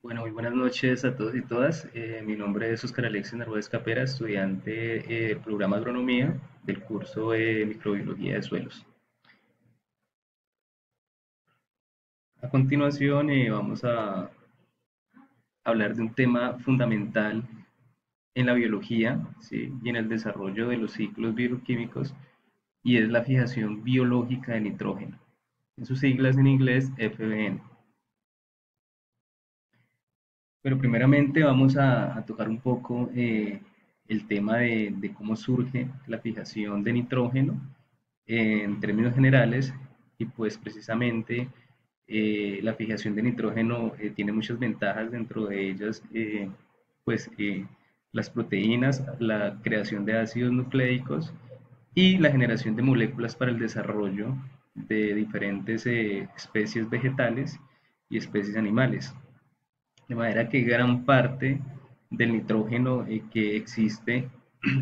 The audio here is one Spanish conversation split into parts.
Bueno, muy buenas noches a todos y todas. Mi nombre es Oscar Alexis Narváez Capera, estudiante del programa Agronomía del curso de Microbiología de Suelos. A continuación, vamos a hablar de un tema fundamental en la biología, ¿sí? Y en el desarrollo de los ciclos bioquímicos, y es la fijación biológica de nitrógeno. En sus siglas en inglés, FBN. Pero primeramente vamos a tocar un poco el tema de cómo surge la fijación de nitrógeno en términos generales y pues precisamente la fijación de nitrógeno tiene muchas ventajas, dentro de ellas pues las proteínas, la creación de ácidos nucleicos y la generación de moléculas para el desarrollo de diferentes especies vegetales y especies animales. De manera que gran parte del nitrógeno que existe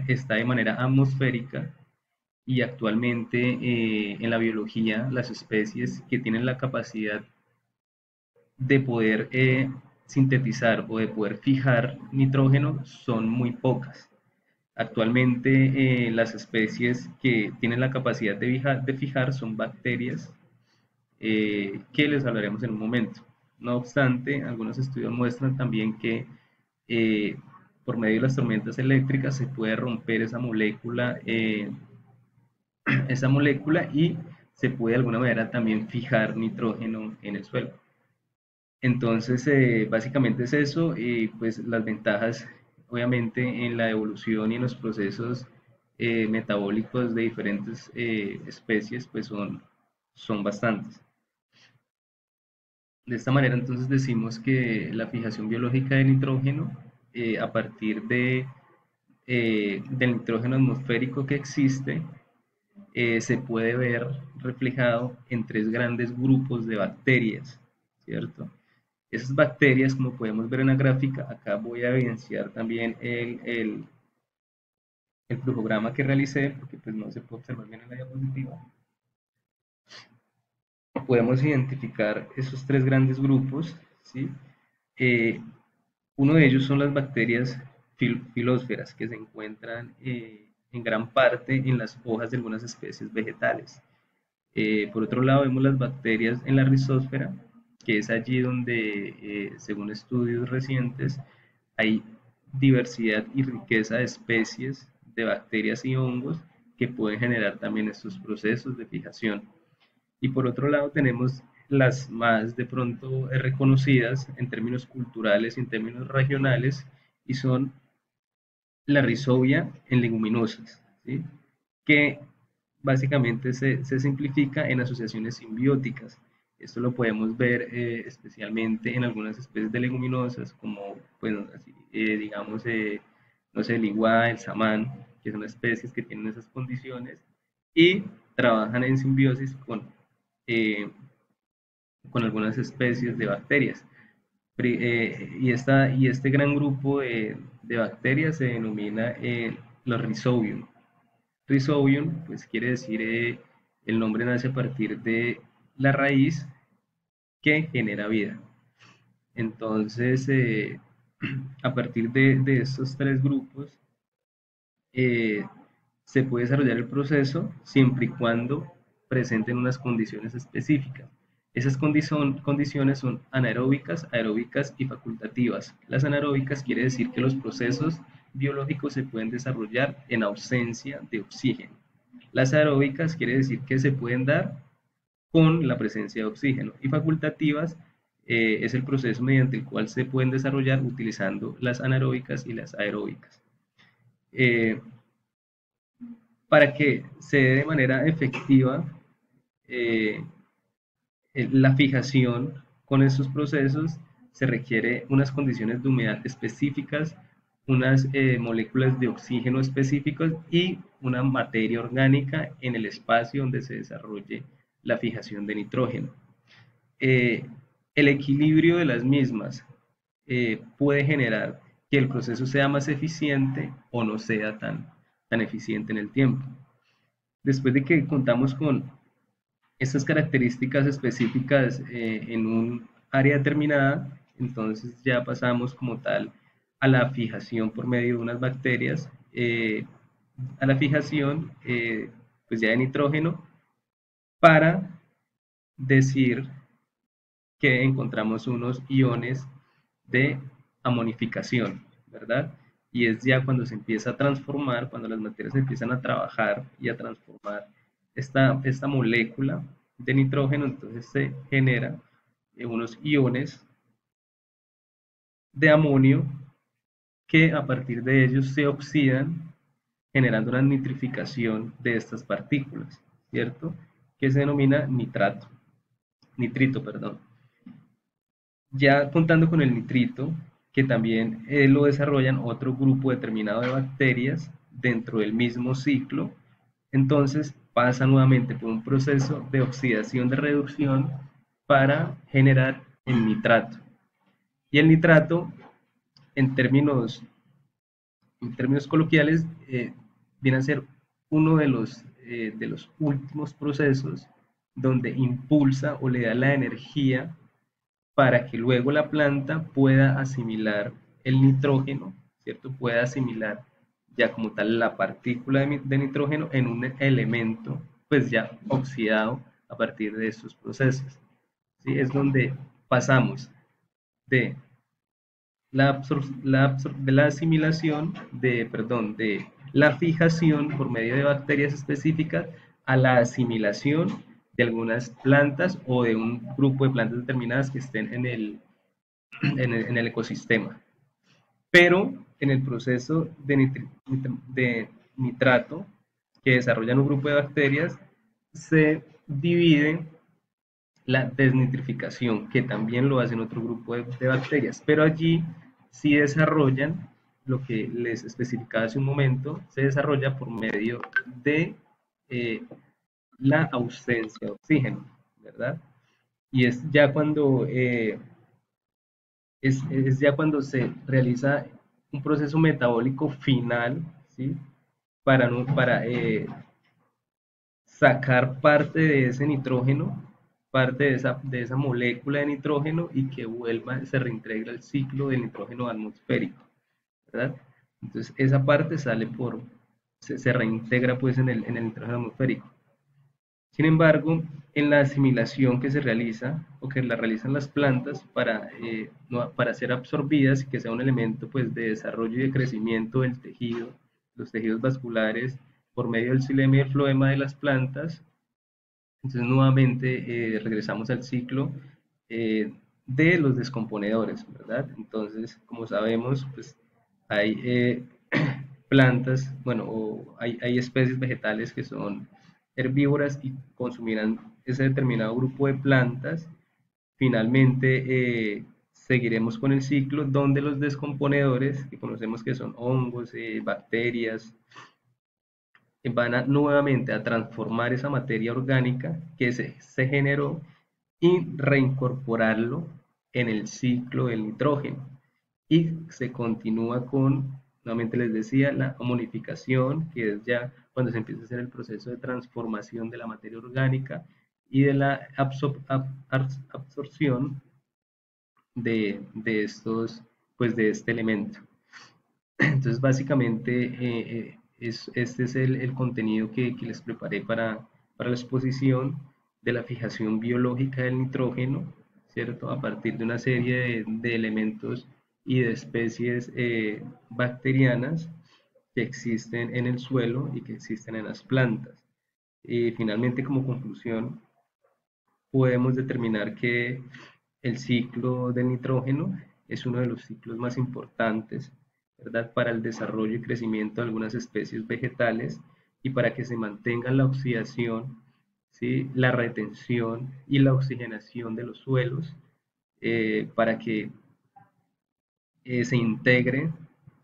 está de manera atmosférica, y actualmente en la biología las especies que tienen la capacidad de poder sintetizar o de poder fijar nitrógeno son muy pocas. Actualmente las especies que tienen la capacidad de fijar son bacterias, que les hablaremos en un momento. No obstante, algunos estudios muestran también que eh, por medio de las tormentas eléctricas se puede romper esa molécula y se puede de alguna manera también fijar nitrógeno en el suelo. Entonces, básicamente es eso, y pues las ventajas, obviamente, en la evolución y en los procesos metabólicos de diferentes especies, pues son bastantes. De esta manera, entonces, decimos que la fijación biológica de nitrógeno, a partir del nitrógeno atmosférico que existe, se puede ver reflejado en tres grandes grupos de bacterias, ¿cierto? Esas bacterias, como podemos ver en la gráfica, acá voy a evidenciar también el flujograma que realicé, porque pues no se puede observar bien en la diapositiva. Podemos identificar esos tres grandes grupos, ¿sí? Eh, Uno de ellos son las bacterias filósferas, que se encuentran en gran parte en las hojas de algunas especies vegetales. Por otro lado, vemos las bacterias en la rizósfera, que es allí donde, según estudios recientes, hay diversidad y riqueza de especies de bacterias y hongos que pueden generar también estos procesos de fijación. Y por otro lado, tenemos las más de pronto reconocidas en términos culturales y en términos regionales, y son la rizobia en leguminosas, ¿sí? Que básicamente se simplifica en asociaciones simbióticas. Esto lo podemos ver especialmente en algunas especies de leguminosas, como, bueno, así, digamos, no sé, el iguá, el samán, que son especies que tienen esas condiciones y trabajan en simbiosis eh, con algunas especies de bacterias. Y este gran grupo de bacterias se denomina los Rhizobium. Rhizobium, pues quiere decir, el nombre nace a partir de la raíz que genera vida. Entonces, a partir de estos tres grupos, eh, se puede desarrollar el proceso siempre y cuando presenten unas condiciones específicas. Esas condiciones son anaeróbicas, aeróbicas y facultativas. Las anaeróbicas quiere decir que los procesos biológicos se pueden desarrollar en ausencia de oxígeno. Las aeróbicas quiere decir que se pueden dar con la presencia de oxígeno. Y facultativas es el proceso mediante el cual se pueden desarrollar utilizando las anaeróbicas y las aeróbicas. Eh, para que se dé de manera efectiva eh, la fijación con estos procesos, se requiere unas condiciones de humedad específicas, unas moléculas de oxígeno específicas y una materia orgánica en el espacio donde se desarrolle la fijación de nitrógeno. Eh, el equilibrio de las mismas puede generar que el proceso sea más eficiente o no sea tan eficiente en el tiempo. Después de que contamos con estas características específicas en un área determinada, entonces ya pasamos como tal a la fijación por medio de unas bacterias, a la fijación pues ya de nitrógeno, para decir que encontramos unos iones de amonificación, ¿verdad? Y es ya cuando se empieza a transformar, cuando las materias empiezan a trabajar y a transformar esta molécula de nitrógeno, entonces se generan unos iones de amonio que a partir de ellos se oxidan generando una nitrificación de estas partículas, ¿cierto? Que se denomina nitrito, perdón. Ya contando con el nitrito, que también lo desarrollan otro grupo determinado de bacterias dentro del mismo ciclo, entonces pasa nuevamente por un proceso de oxidación de reducción para generar el nitrato. Y el nitrato, en términos coloquiales, viene a ser uno de los últimos procesos donde impulsa o le da la energía para que luego la planta pueda asimilar el nitrógeno, ¿cierto? Pueda asimilar ya como tal la partícula de nitrógeno en un elemento pues ya oxidado a partir de estos procesos. ¿Sí? Es donde pasamos de de la asimilación, de la fijación por medio de bacterias específicas a la asimilación de algunas plantas o de un grupo de plantas determinadas que estén en el ecosistema. Pero en el proceso de nitrato que desarrollan un grupo de bacterias, se divide la desnitrificación, que también lo hacen otro grupo de bacterias, pero allí sí desarrollan lo que les especificaba hace un momento, se desarrolla por medio de eh, la ausencia de oxígeno, ¿verdad? Y es ya cuando se realiza un proceso metabólico final, ¿sí? Para sacar parte de ese nitrógeno, parte de esa molécula de nitrógeno y que vuelva, se reintegra el ciclo del nitrógeno atmosférico, ¿verdad? Entonces esa parte se reintegra pues en el nitrógeno atmosférico. Sin embargo, en la asimilación que se realiza o que la realizan las plantas para ser absorbidas y que sea un elemento pues, de desarrollo y de crecimiento del tejido, los tejidos vasculares, por medio del xilema y el floema de las plantas, entonces nuevamente regresamos al ciclo eh, de los descomponedores, ¿verdad? Entonces, como sabemos, pues hay plantas, bueno, hay especies vegetales que son herbívoras y consumirán ese determinado grupo de plantas. Finalmente, seguiremos con el ciclo donde los descomponedores, que conocemos que son hongos, bacterias, nuevamente a transformar esa materia orgánica que se generó y reincorporarlo en el ciclo del nitrógeno. Y se continúa con, nuevamente les decía, la amonificación, que es ya cuando se empieza a hacer el proceso de transformación de la materia orgánica y de la absorción pues de este elemento. Entonces, básicamente, este es el contenido que les preparé para la exposición de la fijación biológica del nitrógeno, ¿cierto? A partir de una serie de elementos y de especies bacterianas que existen en el suelo y que existen en las plantas. Y finalmente, como conclusión, podemos determinar que el ciclo del nitrógeno es uno de los ciclos más importantes, ¿verdad? Para el desarrollo y crecimiento de algunas especies vegetales y para que se mantenga la oxidación, ¿sí? La retención y la oxigenación de los suelos, para que se integre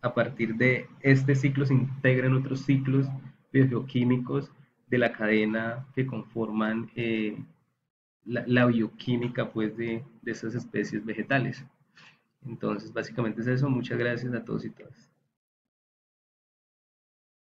a partir de este ciclo, se integren otros ciclos biogeoquímicos de la cadena que conforman la bioquímica pues, de estas especies vegetales. Entonces, básicamente es eso. Muchas gracias a todos y todas.